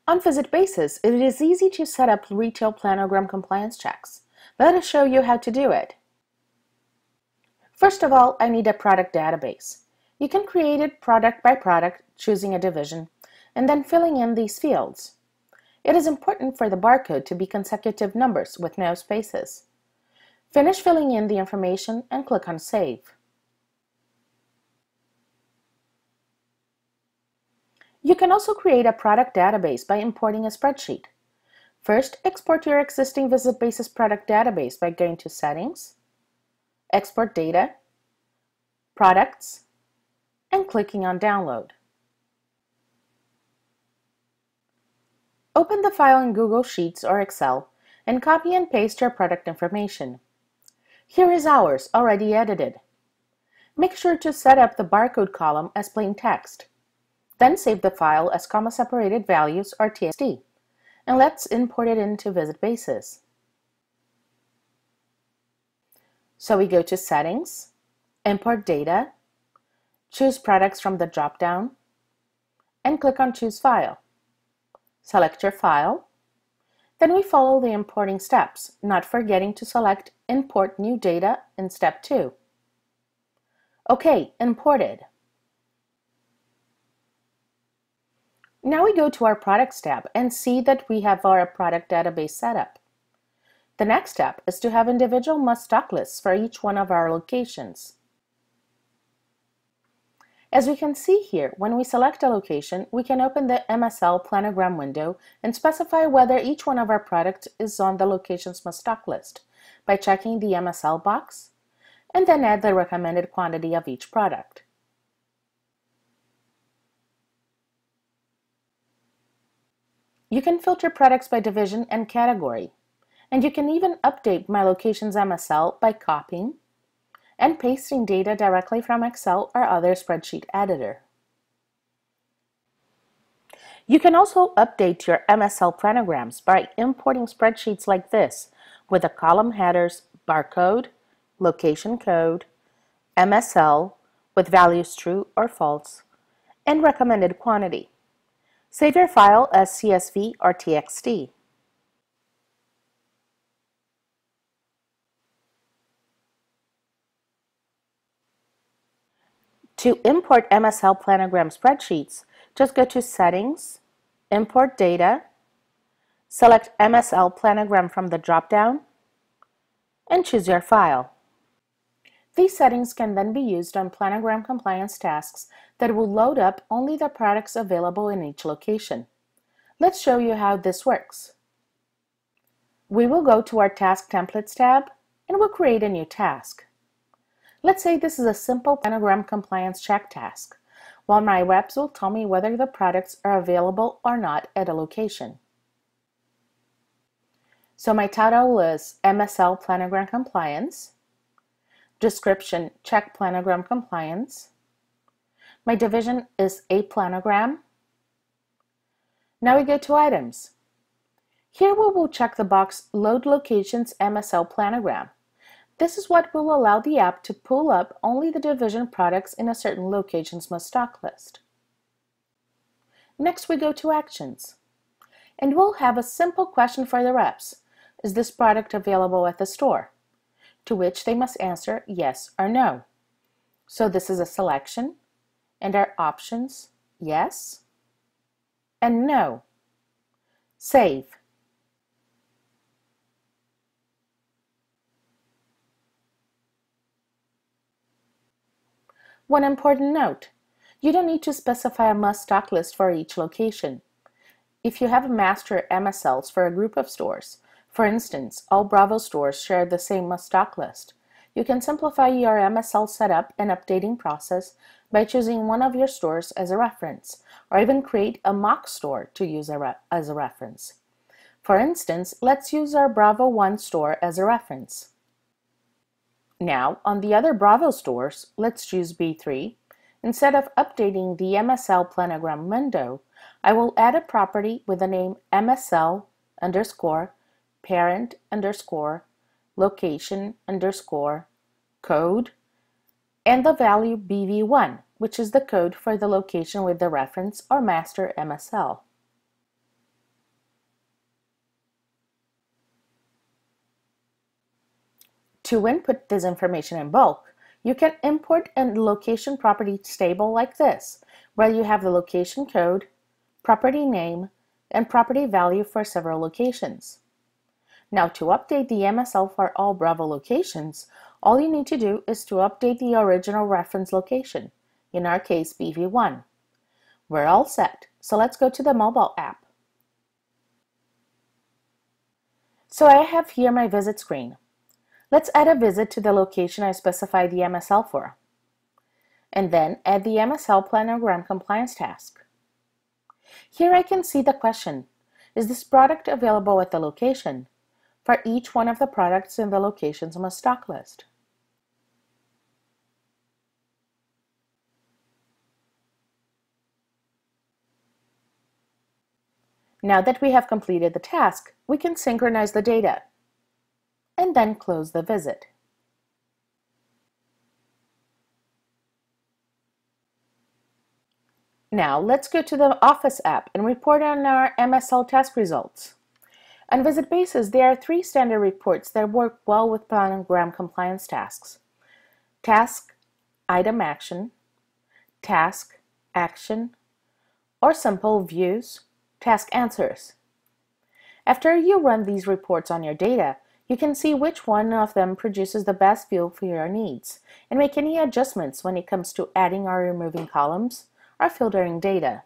On visit basis, it is easy to set up retail planogram compliance checks. Let us show you how to do it. First of all, I need a product database. You can create it product by product, choosing a division, and then filling in these fields. It is important for the barcode to be consecutive numbers with no spaces. Finish filling in the information and click on Save. You can also create a product database by importing a spreadsheet. First, export your existing Visit Basis product database by going to Settings, Export Data, Products, and clicking on Download. Open the file in Google Sheets or Excel and copy and paste your product information. Here is ours, already edited. Make sure to set up the barcode column as plain text. Then save the file as comma-separated values or TXT, and let's import it into Visit Basis. So we go to Settings, Import Data, choose Products from the drop-down, and click on Choose File. Select your file. Then we follow the importing steps, not forgetting to select Import New Data in Step 2. OK, imported. Now we go to our Products tab and see that we have our product database set up. The next step is to have individual must-stock lists for each one of our locations. As we can see here, when we select a location, we can open the MSL planogram window and specify whether each one of our products is on the location's must-stock list by checking the MSL box, and then add the recommended quantity of each product. You can filter products by division and category, and you can even update my location's MSL by copying and pasting data directly from Excel or other spreadsheet editor. You can also update your MSL planograms by importing spreadsheets like this with the column headers barcode, location code, MSL with values true or false, and recommended quantity. Save your file as CSV or TXT. To import MSL planogram spreadsheets, just go to Settings, Import Data, select MSL planogram from the drop-down, and choose your file. These settings can then be used on planogram compliance tasks that will load up only the products available in each location. Let's show you how this works. We will go to our Task Templates tab and we'll create a new task. Let's say this is a simple planogram compliance check task, while my reps will tell me whether the products are available or not at a location. So my title is MSL Planogram Compliance. Description, check planogram compliance. My division is a planogram. Now we go to items. Here we will check the box Load Locations MSL Planogram. This is what will allow the app to pull up only the division products in a certain location's must-stock list. Next we go to Actions. And we'll have a simple question for the reps. Is this product available at the store? To which they must answer yes or no. So this is a selection, and our options, yes and no. Save. One important note, you don't need to specify a must-stock list for each location. If you have master MSLs for a group of stores, for instance, all Bravo stores share the same must-stock list, you can simplify your MSL setup and updating process by choosing one of your stores as a reference, or even create a mock store to use as a reference. For instance, let's use our Bravo 1 store as a reference. Now, on the other Bravo stores, let's choose B3. Instead of updating the MSL planogram window, I will add a property with the name MSL underscore parent underscore location underscore code and the value BV1, which is the code for the location with the reference or master MSL. To input this information in bulk, you can import a location properties table like this, where you have the location code, property name, and property value for several locations. Now, to update the MSL for all Bravo locations, all you need to do is to update the original reference location, in our case BV1. We're all set, so let's go to the mobile app. So I have here my visit screen. Let's add a visit to the location I specified the MSL for, and then add the MSL Planogram compliance task. Here I can see the question, is this product available at the location? For each one of the products in the location's must-stock list. Now that we have completed the task, we can synchronize the data and then close the visit. Now let's go to the Office app and report on our MSL task results. On visit basis, there are 3 standard reports that work well with Planogram compliance tasks: task, item action, task, action, or simple views, task answers. After you run these reports on your data, you can see which one of them produces the best view for your needs and make any adjustments when it comes to adding or removing columns or filtering data.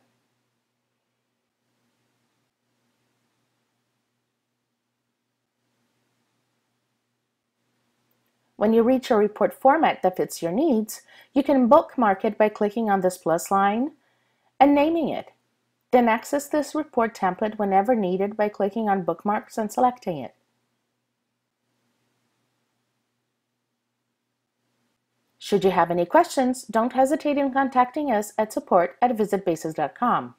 When you reach a report format that fits your needs, you can bookmark it by clicking on this plus line and naming it. Then access this report template whenever needed by clicking on Bookmarks and selecting it. Should you have any questions, don't hesitate in contacting us at support@visitbasis.com.